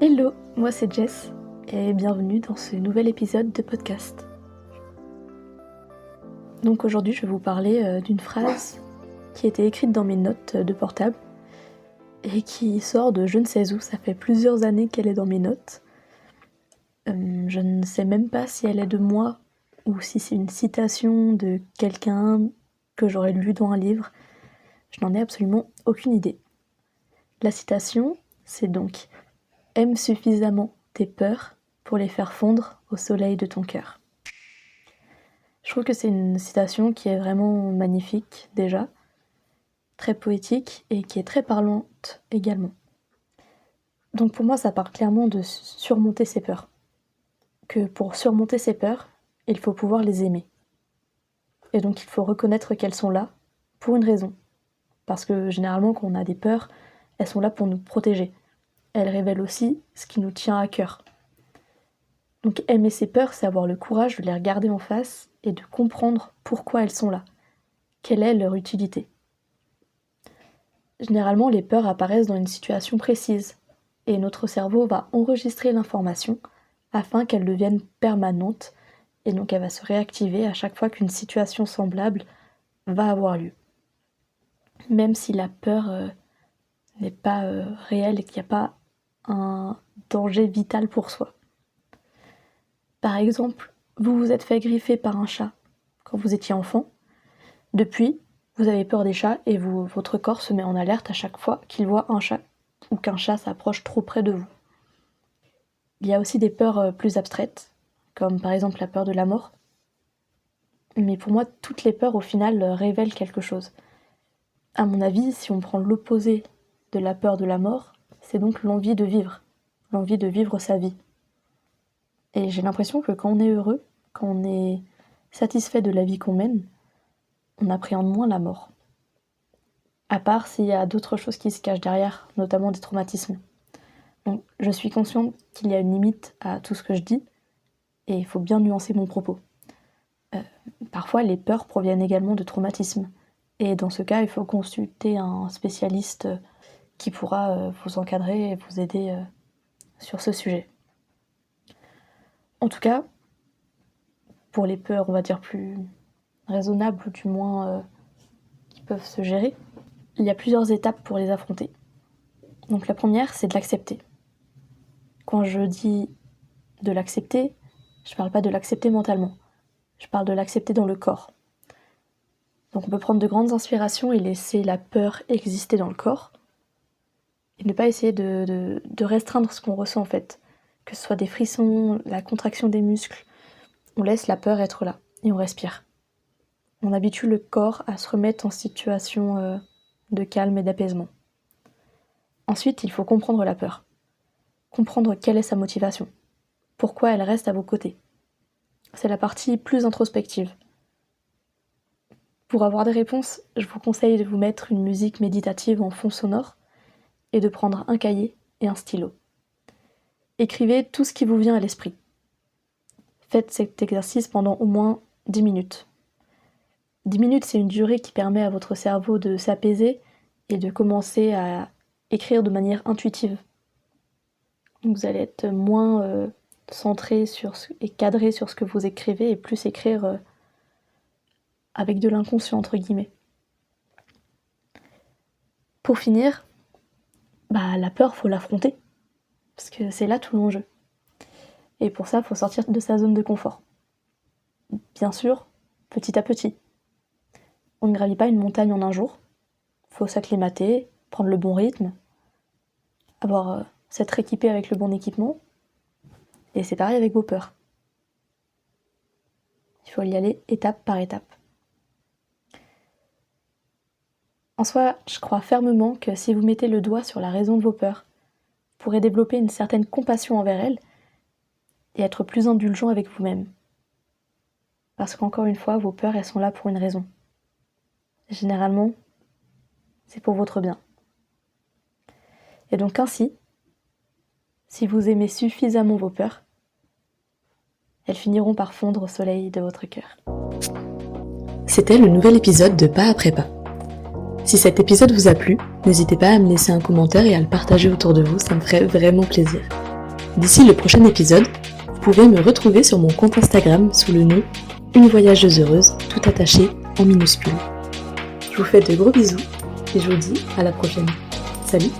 Hello, moi c'est Jess et bienvenue dans ce nouvel épisode de podcast. Donc aujourd'hui je vais vous parler d'une phrase qui a été écrite dans mes notes de portable et qui sort de je ne sais où, ça fait plusieurs années qu'elle est dans mes notes. Je ne sais même pas si elle est de moi ou si c'est une citation de quelqu'un que j'aurais lu dans un livre. Je n'en ai absolument aucune idée. La citation, c'est donc « Aime suffisamment tes peurs pour les faire fondre au soleil de ton cœur ». Je trouve que c'est une citation qui est vraiment magnifique déjà, très poétique et qui est très parlante également. Donc pour moi, ça parle clairement de surmonter ses peurs. Que pour surmonter ses peurs, il faut pouvoir les aimer. Et donc il faut reconnaître qu'elles sont là pour une raison. Parce que généralement, quand on a des peurs, elles sont là pour nous protéger. Elles révèlent aussi ce qui nous tient à cœur. Donc aimer ses peurs, c'est avoir le courage de les regarder en face et de comprendre pourquoi elles sont là. Quelle est leur utilité. Généralement, les peurs apparaissent dans une situation précise et notre cerveau va enregistrer l'information afin qu'elle devienne permanente et donc elle va se réactiver à chaque fois qu'une situation semblable va avoir lieu. Même si la peur n'est pas réelle et qu'il n'y a pas un danger vital pour soi. Par exemple, vous vous êtes fait griffer par un chat quand vous étiez enfant. Depuis, vous avez peur des chats et votre corps se met en alerte à chaque fois qu'il voit un chat ou qu'un chat s'approche trop près de vous. Il y a aussi des peurs plus abstraites, comme par exemple la peur de la mort. Mais pour moi, toutes les peurs au final révèlent quelque chose. À mon avis, si on prend l'opposé de la peur de la mort, c'est donc l'envie de vivre sa vie. Et j'ai l'impression que quand on est heureux, quand on est satisfait de la vie qu'on mène, on appréhende moins la mort. À part s'il y a d'autres choses qui se cachent derrière, notamment des traumatismes. Donc je suis consciente qu'il y a une limite à tout ce que je dis, et il faut bien nuancer mon propos. Parfois, les peurs proviennent également de traumatismes. Et dans ce cas, il faut consulter un spécialiste qui pourra vous encadrer et vous aider sur ce sujet. En tout cas, pour les peurs, on va dire plus raisonnables, ou du moins qui peuvent se gérer, il y a plusieurs étapes pour les affronter. Donc la première, c'est de l'accepter. Quand je dis de l'accepter, je ne parle pas de l'accepter mentalement, je parle de l'accepter dans le corps. Donc on peut prendre de grandes inspirations et laisser la peur exister dans le corps, et ne pas essayer de restreindre ce qu'on ressent en fait. Que ce soit des frissons, la contraction des muscles, on laisse la peur être là, et on respire. On habitue le corps à se remettre en situation de calme et d'apaisement. Ensuite, il faut comprendre la peur. Comprendre quelle est sa motivation. Pourquoi elle reste à vos côtés. C'est la partie plus introspective. Pour avoir des réponses, je vous conseille de vous mettre une musique méditative en fond sonore et de prendre un cahier et un stylo. Écrivez tout ce qui vous vient à l'esprit. Faites cet exercice pendant au moins 10 minutes. 10 minutes, c'est une durée qui permet à votre cerveau de s'apaiser et de commencer à écrire de manière intuitive. Donc vous allez être moins centré et cadré sur ce que vous écrivez et plus écrire avec de l'inconscient, entre guillemets. Pour finir, la peur, faut l'affronter. Parce que c'est là tout l'enjeu. Et pour ça, il faut sortir de sa zone de confort. Bien sûr, petit à petit. On ne gravit pas une montagne en un jour. Il faut s'acclimater, prendre le bon rythme, s'être équipé avec le bon équipement. Et c'est pareil avec vos peurs. Il faut y aller étape par étape. En soi, je crois fermement que si vous mettez le doigt sur la raison de vos peurs, vous pourrez développer une certaine compassion envers elles et être plus indulgent avec vous-même. Parce qu'encore une fois, vos peurs, elles sont là pour une raison. Généralement, c'est pour votre bien. Et donc ainsi, si vous aimez suffisamment vos peurs, elles finiront par fondre au soleil de votre cœur. C'était le nouvel épisode de Pas après pas. Si cet épisode vous a plu, n'hésitez pas à me laisser un commentaire et à le partager autour de vous, ça me ferait vraiment plaisir. D'ici le prochain épisode, vous pouvez me retrouver sur mon compte Instagram sous le nom Une voyageuse heureuse, tout attaché en minuscules. Je vous fais de gros bisous et je vous dis à la prochaine. Salut!